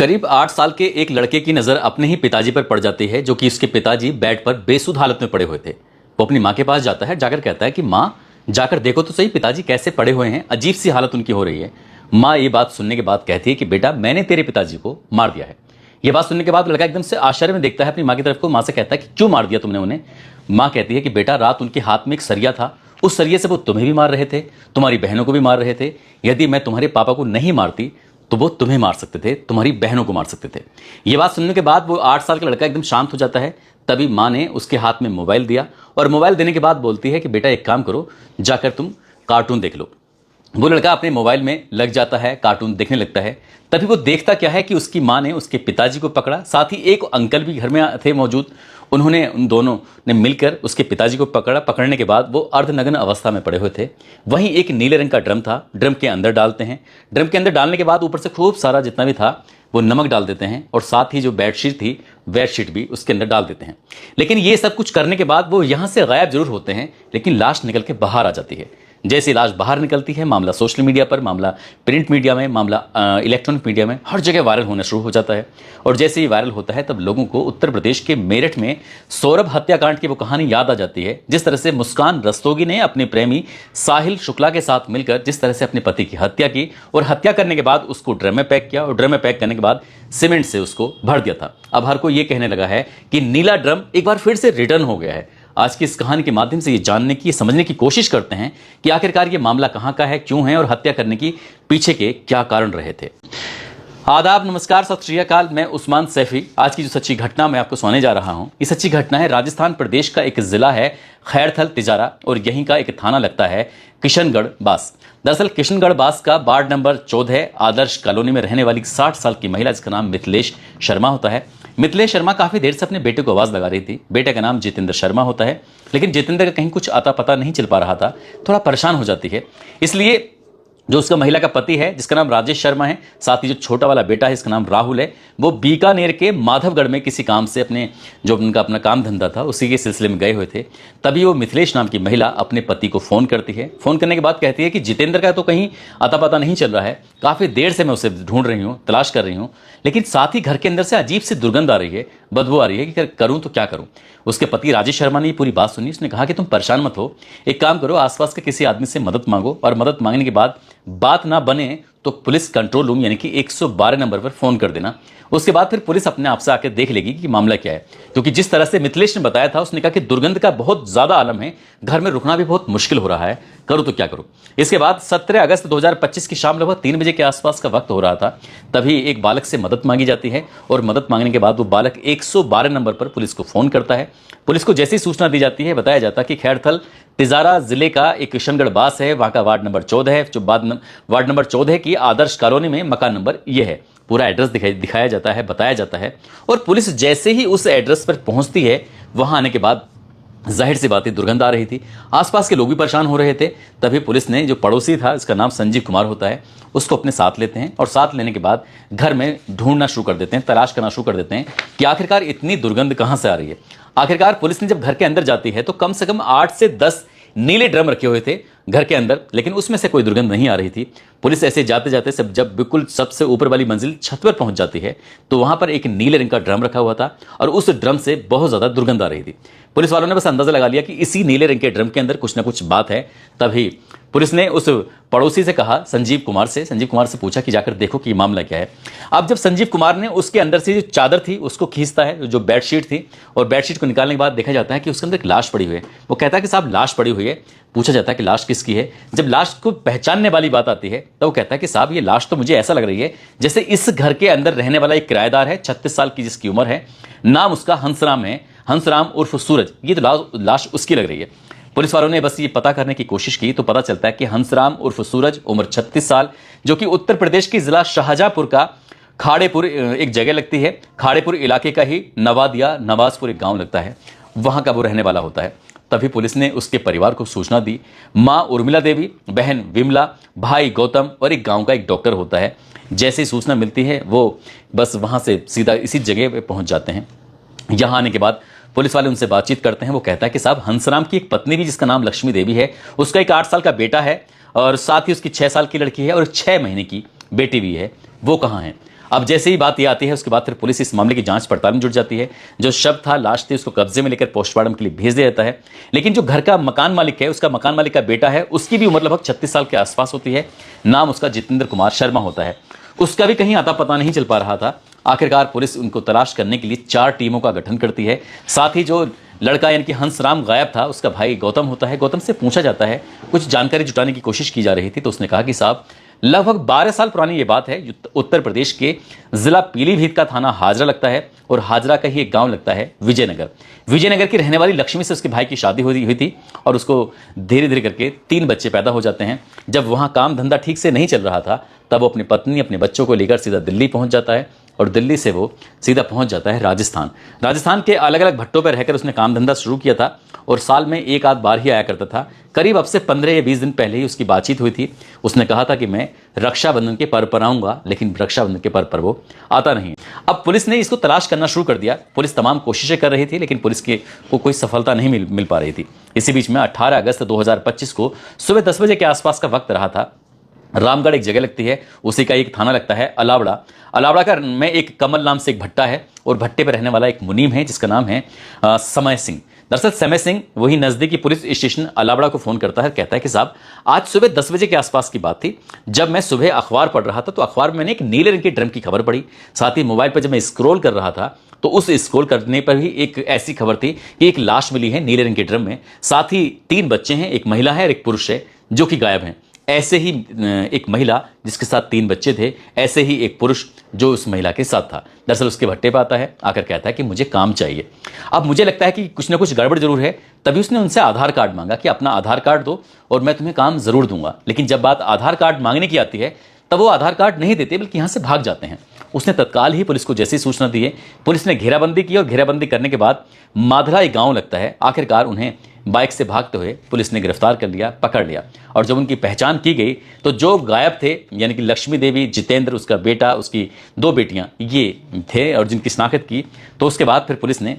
करीब 8 साल के एक लड़के की नज़र अपने ही पिताजी पर पड़ जाती है, जो कि उसके पिताजी बेड पर बेसुध हालत में पड़े हुए थे। वो अपनी माँ के पास जाता है, जाकर कहता है कि माँ जाकर देखो तो सही पिताजी कैसे पड़े हुए हैं, अजीब सी हालत उनकी हो रही है। माँ ये बात सुनने के बाद कहती है कि बेटा मैंने तेरे पिताजी को मार दिया है। ये बात सुनने के बाद लड़का एकदम से आश्चर्य में देखता है अपनी माँ की तरफ को। माँ से कहता है कि क्यों मार दिया तुमने उन्हें। माँ कहती है कि बेटा रात उनके हाथ में एक सरिया था, उस सरिये से वो तुम्हें भी मार रहे थे, तुम्हारी बहनों को भी मार रहे थे। यदि मैं तुम्हारे पापा को नहीं मारती तो वो तुम्हें मार सकते थे, तुम्हारी बहनों को मार सकते थे। ये बात सुनने के बाद वो 8 साल का लड़का एकदम शांत हो जाता है। तभी माँ ने उसके हाथ में मोबाइल दिया और मोबाइल देने के बाद बोलती है कि बेटा एक काम करो, जाकर तुम कार्टून देख लो। वो लड़का अपने मोबाइल में लग जाता है, कार्टून देखने लगता है। तभी वो देखता क्या है कि उसकी माँ ने उसके पिताजी को पकड़ा, साथ ही एक अंकल भी घर में थे मौजूद। उन्होंने उन दोनों ने मिलकर उसके पिताजी को पकड़ा। पकड़ने के बाद वो अर्धनग्न अवस्था में पड़े हुए थे। वहीं एक नीले रंग का ड्रम था, ड्रम के अंदर डालते हैं। ड्रम के अंदर डालने के बाद ऊपर से खूब सारा जितना भी था वो नमक डाल देते हैं और साथ ही जो बेडशीट थी बेडशीट भी उसके अंदर डाल देते हैं। लेकिन ये सब कुछ करने के बाद वो यहाँ से गायब जरूर होते हैं, लेकिन लाश निकल के बाहर आ जाती है। जैसे लाश बाहर निकलती है, मामला सोशल मीडिया पर, मामला प्रिंट मीडिया में, मामला इलेक्ट्रॉनिक मीडिया में, हर जगह वायरल होना शुरू हो जाता है। और जैसे ही वायरल होता है तब लोगों को उत्तर प्रदेश के मेरठ में सौरभ हत्याकांड की वो कहानी याद आ जाती है। जिस तरह से मुस्कान रस्तोगी ने अपने प्रेमी साहिल शुक्ला के साथ मिलकर जिस तरह से अपने पति की हत्या की और हत्या करने के बाद उसको ड्रम में पैक किया और ड्रम में पैक करने के बाद सीमेंट से उसको भर दिया था। अब हर कोई ये कहने लगा है कि नीला ड्रम एक बार फिर से रिटर्न हो गया है। आज की इस कहानी के माध्यम से ये जानने की, समझने की कोशिश करते हैं कि आखिरकार ये मामला कहां का है, क्यों है और हत्या करने की पीछे के क्या कारण रहे थे। आदाब, नमस्कार, सत श्री अकाल। मैं उस्मान सैफी। आज की जो सच्ची घटना मैं आपको सुनाने जा रहा हूं, ये सच्ची घटना है राजस्थान प्रदेश का एक जिला है खैरथल तिजारा और यहीं का एक थाना लगता है किशनगढ़ बास। दरअसल किशनगढ़ बास का वार्ड नंबर 14 आदर्श कॉलोनी में रहने वाली 60 साल की महिला, जिसका नाम मिथिलेश शर्मा होता है। मिथिलेश शर्मा काफी देर से अपने बेटे को आवाज लगा रही थी। बेटे का नाम जितेंद्र शर्मा होता है, लेकिन जितेंद्र का कहीं कुछ आता पता नहीं चल पा रहा था, थोड़ा परेशान हो जाती है। इसलिए जो उसका महिला का पति है जिसका नाम राजेश शर्मा है, साथ ही जो छोटा वाला बेटा है जिसका नाम राहुल है, वो बीकानेर के माधवगढ़ में किसी काम से अपने जो उनका अपना काम धंधा था उसी के सिलसिले में गए हुए थे। तभी वो मिथिलेश नाम की महिला अपने पति को फ़ोन करती है। फ़ोन करने के बाद कहती है कि जितेंद्र का तो कहीं अता पता नहीं चल रहा है, काफ़ी देर से मैं उसे ढूंढ रही हूँ, तलाश कर रही हूँ, लेकिन साथ ही घर के अंदर से अजीब सी दुर्गंध आ रही है, बदबू आ रही है कि करूँ तो क्या करूँ। उसके पति राजेश शर्मा ने ये पूरी बात सुनी। उसने कहा कि तुम परेशान मत हो, एक काम करो, आसपास के किसी आदमी से मदद मांगो और मदद मांगने के बाद बात ना बने तो पुलिस कंट्रोल रूम यानी कि 112 नंबर पर फोन कर देना। उसके बाद फिर पुलिस अपने आप से आकर देख लेगी कि मामला क्या है। क्योंकि जिस तरह से मिथिलेश ने बताया था, उसने कहा कि दुर्गंध का बहुत ज्यादा आलम है, घर में रुकना भी बहुत मुश्किल हो रहा है, करूँ तो क्या करूँ। इसके बाद 17 अगस्त 2025 की शाम लगभग 3 बजे के आसपास का वक्त हो रहा था। तभी एक बालक से मदद मांगी जाती है और मदद मांगने के बाद वो बालक 112 नंबर पर पुलिस को फोन करता है। पुलिस को जैसी सूचना दी जाती है, बताया जाता है कि खैरथल तिजारा जिले का एक किशनगढ़ बास है, वहां का वार्ड नंबर 14 है। जो वार्ड नंबर 14 की आदर्श कॉलोनी में मकान नंबर ये है। पूरा एड्रेस दिखाया जाता है, बताया जाता है। और पुलिस जैसे ही उस एड्रेस पर पहुंचती है, वहां आने के बाद जाहिर सी बात है दुर्गंध आ रही थी, आसपास के लोग भी परेशान हो रहे थे। तभी पुलिस ने जो पड़ोसी था, इसका नाम संजीव कुमार होता है, उसको अपने साथ लेते हैं और साथ लेने के बाद घर में ढूंढना शुरू कर देते हैं, तलाश करना शुरू कर देते हैं कि आखिरकार इतनी दुर्गंध कहां से आ रही है। आखिरकार पुलिस ने जब घर के अंदर जाती है तो कम से कम 8 से 10 नीले ड्रम रखे हुए थे घर के अंदर, लेकिन उसमें से कोई दुर्गंध नहीं आ रही थी। पुलिस ऐसे जाते जाते जब बिल्कुल सबसे ऊपर वाली मंजिल छत पर पहुंच जाती है तो वहां पर एक नीले रंग का ड्रम रखा हुआ था और उस ड्रम से बहुत ज्यादा दुर्गंध आ रही थी। पुलिस वालों ने बस अंदाजा लगा लिया कि इसी नीले रंग के ड्रम के अंदर कुछ ना कुछ बात है। तभी पुलिस ने उस पड़ोसी से कहा, संजीव कुमार से पूछा कि जाकर देखो कि मामला क्या है। अब जब संजीव कुमार ने उसके अंदर से जो चादर थी उसको खींचता है, जो बेडशीट थी, और बेडशीट को निकालने के बाद देखा जाता है कि उसके अंदर एक लाश पड़ी हुई है। वो कहता है कि साहब लाश पड़ी हुई है। पूछा जाता है कि लाश किसकी है। जब लाश को पहचानने वाली बात आती है तो वो कहता है कि साहब ये लाश तो मुझे ऐसा लग रही है जैसे इस घर के अंदर रहने वाला एक किराएदार है, 36 साल की जिसकी उम्र है, नाम उसका हंसराम है, हंसराम उर्फ सूरज। ये तो लाश उसकी लग रही है। पुलिस वालों ने बस ये पता करने की कोशिश की तो पता चलता है कि हंसराम उर्फ सूरज, उम्र 36 साल, जो कि उत्तर प्रदेश के जिला शाहजहांपुर का खाड़ेपुर एक जगह लगती है, खाड़ेपुर इलाके का ही नवाजपुर एक गांव लगता है, वहां का वो रहने वाला होता है। तभी पुलिस ने उसके परिवार को सूचना दी। मां उर्मिला देवी, बहन विमला, भाई गौतम और एक गांव का एक डॉक्टर होता है। जैसे ही सूचना मिलती है वो बस वहां से सीधा इसी जगह पे पहुंच जाते हैं। यहां आने के बाद पुलिस वाले उनसे बातचीत करते हैं। वो कहता है कि साहब हंसराम की एक पत्नी भी जिसका नाम लक्ष्मी देवी है, उसका एक 8 साल का बेटा है और साथ ही उसकी 6 साल की लड़की है और 6 महीने की बेटी भी है। वो कहाँ है? अब जैसे ही बात ये आती है, उसके बाद फिर पुलिस इस मामले की जांच पड़ताल में जुट जाती है। जो शव था, लाश थी, उसको कब्जे में लेकर पोस्टमार्टम के लिए भेज दिया जाता है। लेकिन जो घर का मकान मालिक है, उसका मकान मालिक का बेटा है, उसकी भी उम्र लगभग 36 साल के आसपास होती है। नाम उसका जितेंद्र कुमार शर्मा होता है। उसका भी कहीं आता पता नहीं चल पा रहा था। आखिरकार पुलिस उनको तलाश करने के लिए 4 टीमों का गठन करती है। साथ ही जो लड़का यानी कि हंसराम गायब था, उसका भाई गौतम होता है। गौतम से पूछा जाता है, कुछ जानकारी जुटाने की कोशिश की जा रही थी, तो उसने कहा कि साहब, लगभग 12 साल पुरानी ये बात है। उत्तर प्रदेश के जिला पीलीभीत का थाना हाजरा लगता है और हाजरा का ही एक गांव लगता है विजयनगर। विजयनगर की रहने वाली लक्ष्मी से उसके भाई की शादी हुई थी और उसको धीरे धीरे करके 3 बच्चे पैदा हो जाते हैं। जब वहां काम धंधा ठीक से नहीं चल रहा था, तब वो अपनी पत्नी, अपने बच्चों को लेकर सीधा दिल्ली पहुंच जाता है और दिल्ली से वो सीधा पहुंच जाता है राजस्थान। राजस्थान के अलग अलग भट्टों पर रहकर उसने काम धंधा शुरू किया था और साल में एक आध बार ही आया करता था। करीब अब से 15 या 20 दिन पहले ही उसकी बातचीत हुई थी। उसने कहा था कि मैं रक्षाबंधन के पर्व पर आऊंगा, लेकिन रक्षाबंधन के पर्व पर वो आता नहीं। अब पुलिस ने इसको तलाश करना शुरू कर दिया। पुलिस तमाम कोशिशें कर रही थी, लेकिन पुलिस को कोई सफलता नहीं मिल पा रही थी। इसी बीच में 18 अगस्त 2025 को सुबह 10 बजे के आसपास का वक्त रहा था। रामगढ़ एक जगह लगती है, उसी का एक थाना लगता है अलावड़ा। अलावड़ा का में एक कमल नाम से एक भट्टा है और भट्टे पर रहने वाला एक मुनीम है जिसका नाम है समय सिंह। दरअसल समय सिंह वही नजदीकी पुलिस स्टेशन अलावड़ा को फोन करता है। कहता है कि साहब, आज सुबह 10 बजे के आसपास की बात थी। जब मैं सुबह अखबार पढ़ रहा था, तो अखबार में मैंने एक नीले रंग के ड्रम की खबर पढ़ी। साथ ही मोबाइल पर जब मैं स्क्रॉल कर रहा था, तो उस स्क्रॉल करने पर भी एक ऐसी खबर थी कि एक लाश मिली है नीले रंग के ड्रम में। साथ ही 3 बच्चे हैं, एक महिला है और एक पुरुष है, जो कि गायब हैं। ऐसे ही एक महिला जिसके साथ 3 बच्चे थे, ऐसे ही एक पुरुष जो उस महिला के साथ था। दरअसल उसके भट्टे पर आता है, आकर कहता है कि मुझे काम चाहिए। अब मुझे लगता है कि कुछ ना कुछ गड़बड़ जरूर है, तभी उसने उनसे आधार कार्ड मांगा कि अपना आधार कार्ड दो और मैं तुम्हें काम जरूर दूंगा। लेकिन जब बात आधार कार्ड मांगने की आती है, तब वो आधार कार्ड नहीं देते, बल्कि यहां से भाग जाते हैं। उसने तत्काल ही पुलिस को जैसी सूचना दी है, पुलिस ने घेराबंदी की और घेराबंदी करने के बाद माधरा एक गांव लगता है। आखिरकार उन्हें बाइक से भागते हुए पुलिस ने गिरफ्तार कर लिया, पकड़ लिया। और जब उनकी पहचान की गई, तो जो गायब थे यानी कि लक्ष्मी देवी, जितेंद्र, उसका बेटा, उसकी 2 बेटियां, ये थे और जिनकी शिनाख्त की, तो उसके बाद फिर पुलिस ने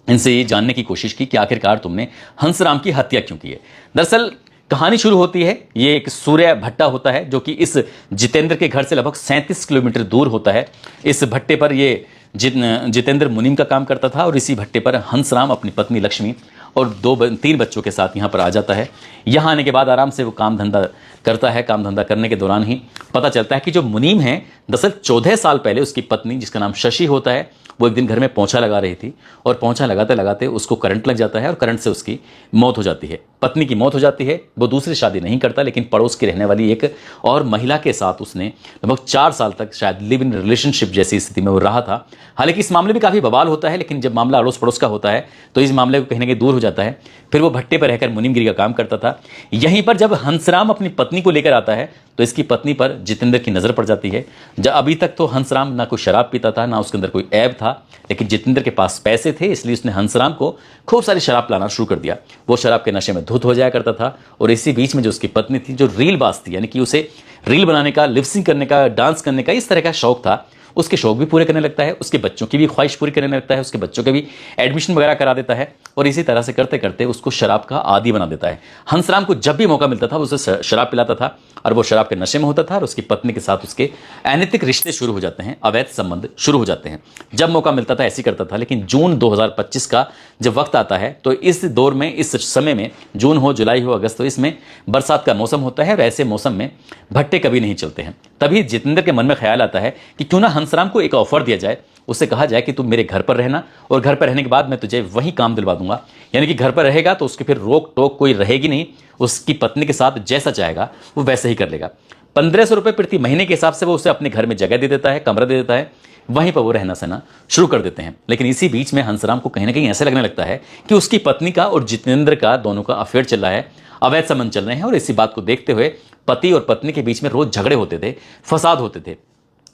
इनसे ये जानने की कोशिश की कि आखिरकार तुमने हंसराम की हत्या क्यों की है। दरअसल कहानी शुरू होती है, ये एक सूर्य भट्टा होता है जो कि इस जितेंद्र के घर से लगभग 37 किलोमीटर दूर होता है। इस भट्टे पर ये जितेंद्र मुनीम का काम करता था और इसी भट्टे पर हंसराम अपनी पत्नी लक्ष्मी और 3 बच्चों के साथ यहाँ पर आ जाता है। यहाँ आने के बाद आराम से वो काम धंधा करता है। काम धंधा करने के दौरान ही पता चलता है कि जो मुनीम है, दरअसल 14 साल पहले उसकी पत्नी, जिसका नाम शशि होता है, वो एक दिन घर में पोंछा लगा रही थी और पोंछा लगाते लगाते उसको करंट लग जाता है और करंट से उसकी मौत हो जाती है। पत्नी की मौत हो जाती है। वो दूसरी शादी नहीं करता, लेकिन पड़ोस की रहने वाली एक और महिला के साथ उसने लगभग 4 साल तक शायद लिव इन रिलेशनशिप जैसी स्थिति में वो रहा था। हालांकि इस मामले में काफ़ी बवाल होता है, लेकिन जब मामला अड़ोस पड़ोस का होता है तो इस मामले को कहीं ना कहीं दूर हो जाता है। फिर वो भट्टे पर रहकर मुनीमगिरी का काम करता था। यहीं पर जब हंसराम अपनी पत्नी को लेकर आता है, तो इसकी पत्नी पर जितेंद्र की नज़र पड़ जाती है। जब अभी तक तो हंसराम ना कोई शराब पीता था, ना उसके अंदर कोई ऐब था, लेकिन जितेंद्र के पास पैसे थे, इसलिए उसने हंसराम को खूब सारी शराब पिलाना शुरू कर दिया। वो शराब के नशे में धुत हो जाया करता था और इसी बीच में जो उसकी पत्नी थी, जो रील बाज थी, यानी कि उसे रील बनाने का, लिपसिंग करने का, डांस करने का, इस तरह का शौक था, उसके शौक भी पूरे करने लगता है। उसके बच्चों की भी ख्वाहिश पूरी करने लगता है। उसके बच्चों के भी एडमिशन वगैरह करा देता है और इसी तरह से करते करते उसको शराब का आदी बना देता है। हंसराम को जब भी मौका मिलता था, वो उसे शराब पिलाता था और वो शराब के नशे में होता था और उसकी पत्नी के साथ उसके अनैतिक रिश्ते शुरू हो जाते हैं, अवैध संबंध शुरू हो जाते हैं। जब मौका मिलता था ऐसे करता था। लेकिन जून 2025 का जब वक्त आता है, तो इस दौर में, इस समय में, जून हो, जुलाई हो, अगस्त हो, इसमें बरसात का मौसम होता है और ऐसे मौसम में भट्टे कभी नहीं चलते हैं। तभी जितेंद्र के मन में ख्याल आता है कि क्यों ना हंसराम को एक ऑफर दिया जाए। उससे कहा जाए कि तुम मेरे घर पर रहना और घर पर रहने के बाद मैं तुझे वही काम दिलवा दूंगा। यानी कि घर पर रहेगा तो उसके फिर रोक टोक कोई रहेगी नहीं। उसकी पत्नी के साथ जैसा चाहेगा वो वैसे ही कर लेगा। 1500 रुपये प्रति महीने के हिसाब से वो उसे अपने घर में जगह दे देता है, कमरा दे देता है। वहीं पर वो रहना सहना शुरू कर देते हैं। लेकिन इसी बीच में हंसराम को कहीं ना कहीं ऐसा लगने लगता है कि उसकी पत्नी का और जितेंद्र का, दोनों का अफेयर चल रहा है, अवैध संबंध चल रहे हैं। और इसी बात को देखते हुए पति और पत्नी के बीच में रोज झगड़े होते थे, फसाद होते थे।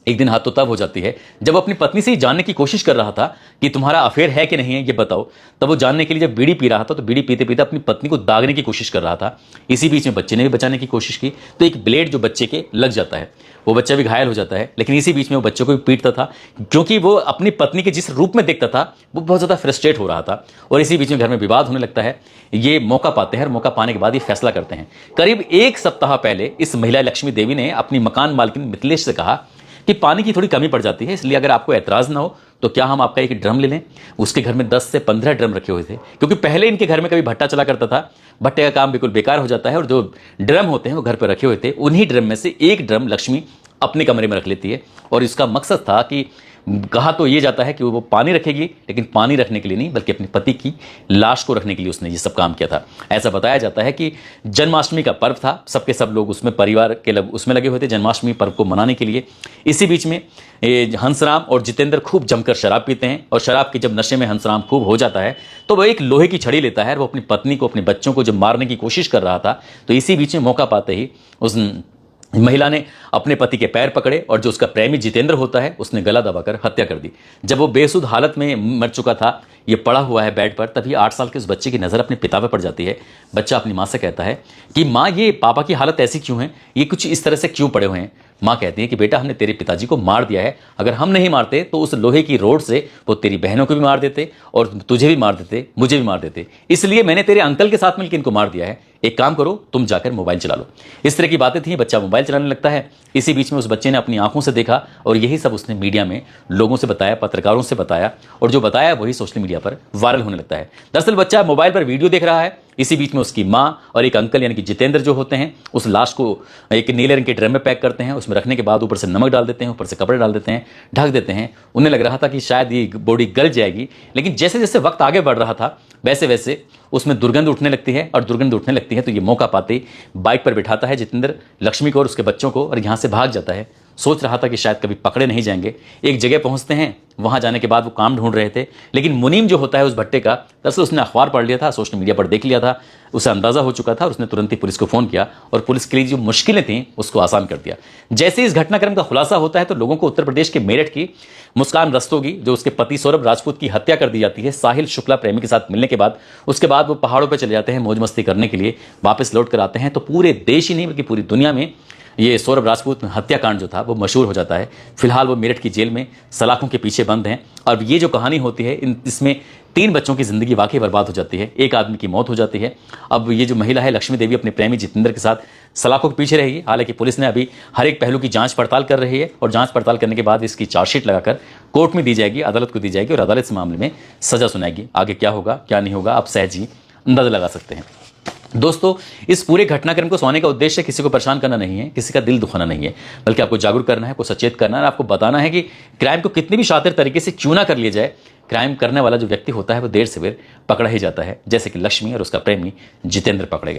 एक दिन हाथ तो तब हो जाती है जब वो अपनी पत्नी से ही जानने की कोशिश कर रहा था कि तुम्हारा अफेयर है कि नहीं है, ये बताओ। तब वो जानने के लिए जब बीड़ी पी रहा था, तो बीड़ी पीते पीते अपनी पत्नी को दागने की कोशिश कर रहा था। इसी बीच में बच्चे ने भी बचाने की कोशिश की, तो एक ब्लेड जो बच्चे के लग जाता है, वो बच्चा भी घायल हो जाता है। लेकिन इसी बीच में वो बच्चों को भी पीटता था, क्योंकि वो अपनी पत्नी के जिस रूप में देखता था वो बहुत ज़्यादा फ्रस्ट्रेट हो रहा था। और इसी बीच में घर में विवाद होने लगता है। ये मौका पाते हैं और मौका पाने के बाद ये फैसला करते हैं। करीब 1 सप्ताह पहले इस महिला लक्ष्मी देवी ने अपनी मकान मालकिन मिथिलेश से कहा कि पानी की थोड़ी कमी पड़ जाती है, इसलिए अगर आपको ऐतराज़ ना हो तो क्या हम आपका एक ड्रम ले लें। उसके घर में 10 से 15 ड्रम रखे हुए थे, क्योंकि पहले इनके घर में कभी भट्टा चला करता था, भट्टे का काम बिल्कुल बेकार हो जाता है, और जो ड्रम होते हैं वो घर पर रखे हुए थे। उन्हीं ड्रम में से एक ड्रम लक्ष्मी अपने कमरे में रख लेती है, और इसका मकसद था कि कहा तो ये जाता है कि वो पानी रखेगी, लेकिन पानी रखने के लिए नहीं बल्कि अपने पति की लाश को रखने के लिए उसने ये सब काम किया था। ऐसा बताया जाता है कि जन्माष्टमी का पर्व था, सबके सब लोग उसमें परिवार के उसमें लगे हुए थे जन्माष्टमी पर्व को मनाने के लिए। इसी बीच में हंसराम और जितेंद्र खूब जमकर शराब पीते हैं, और शराब के जब नशे में हंसराम खूब हो जाता है तो वो एक लोहे की छड़ी लेता है, और वो अपनी पत्नी को, अपने बच्चों को जब मारने की कोशिश कर रहा था, तो इसी बीच में मौका पाते ही उस महिला ने अपने पति के पैर पकड़े, और जो उसका प्रेमी जितेंद्र होता है उसने गला दबाकर हत्या कर दी। जब वो बेसुध हालत में मर चुका था, ये पड़ा हुआ है बेड पर, तभी 8 साल के उस बच्चे की नज़र अपने पिता पर पड़ जाती है। बच्चा अपनी माँ से कहता है कि माँ, ये पापा की हालत ऐसी क्यों है, ये कुछ इस तरह से क्यों पड़े हुए हैं। माँ कहती है कि बेटा, हमने तेरे पिताजी को मार दिया है, अगर हम नहीं मारते तो उस लोहे की रोड से वो तेरी बहनों को भी मार देते और तुझे भी मार देते, मुझे भी मार देते, इसलिए मैंने तेरे अंकल के साथ मिलकर इनको मार दिया है। एक काम करो, तुम जाकर मोबाइल चला लो। इस तरह की बातें थी, बच्चा मोबाइल चलाने लगता है। इसी बीच में उस बच्चे ने अपनी आंखों से देखा, और यही सब उसने मीडिया में लोगों से बताया, पत्रकारों से बताया, और जो बताया वही सोशल मीडिया पर वायरल होने लगता है। दरअसल बच्चा मोबाइल पर वीडियो देख रहा है, इसी बीच में उसकी माँ और एक अंकल यानी कि जितेंद्र जो होते हैं, उस लाश को एक नीले रंग के ड्रम में पैक करते हैं। उसमें रखने के बाद ऊपर से नमक डाल देते हैं, ऊपर से कपड़े डाल देते हैं, ढक देते हैं। उन्हें लग रहा था कि शायद ये बॉडी गल जाएगी, लेकिन जैसे जैसे वक्त आगे बढ़ रहा था वैसे वैसे उसमें दुर्गंध उठने लगती है, और दुर्गंध उठने लगती है तो ये मौका पाते ही बाइक पर बिठाता है जितेंद्र लक्ष्मी को और उसके बच्चों को, और यहाँ से भाग जाता है। सोच रहा था कि शायद कभी पकड़े नहीं जाएंगे। एक जगह पहुंचते हैं, वहां जाने के बाद वो काम ढूंढ रहे थे, लेकिन मुनीम जो होता है उस भट्टे का, दरअसल उसने अखबार पढ़ लिया था, सोशल मीडिया पर देख लिया था, उसे अंदाजा हो चुका था, और उसने तुरंत ही पुलिस को फोन किया, और पुलिस के लिए जो मुश्किलें थीं उसको आसान कर दिया। जैसे इस घटनाक्रम का खुलासा होता है तो लोगों को उत्तर प्रदेश के मेरठ की मुस्कान रस्तोगी, जो उसके पति सौरभ राजपूत की हत्या कर दी जाती है साहिल शुक्ला प्रेमी के साथ मिलने के बाद, उसके बाद वो पहाड़ों पर चले जाते हैं मौज मस्ती करने के लिए, वापस लौट कर आते हैं, तो पूरे देश ही नहीं बल्कि पूरी दुनिया में ये सौरभ राजपूत हत्याकांड जो था वो मशहूर हो जाता है। फिलहाल वो मेरठ की जेल में सलाखों के पीछे बंद हैं, और ये जो कहानी होती है इसमें 3 बच्चों की ज़िंदगी वाकई बर्बाद हो जाती है, एक आदमी की मौत हो जाती है। अब ये जो महिला है लक्ष्मी देवी अपने प्रेमी जितेंद्र के साथ सलाखों के पीछे रहेगी। हालांकि पुलिस ने अभी हर एक पहलू की जांच पड़ताल कर रही है, और जांच पड़ताल करने के बाद इसकी चार्जशीट लगाकर कोर्ट में दी जाएगी, अदालत को दी जाएगी, और अदालत इस मामले में सजा सुनाएगी। आगे क्या होगा क्या नहीं होगा आप सहज ही अंदाजा लगा सकते हैं। दोस्तों, इस पूरे घटनाक्रम को सुनाने का उद्देश्य किसी को परेशान करना नहीं है, किसी का दिल दुखाना नहीं है, बल्कि आपको जागरूक करना है, आपको सचेत करना है, आपको बताना है कि क्राइम को कितनी भी शातिर तरीके से क्यों ना कर लिया जाए, क्राइम करने वाला जो व्यक्ति होता है वो देर से देर पकड़ा ही जाता है, जैसे कि लक्ष्मी और उसका प्रेमी जितेंद्र पकड़े गए।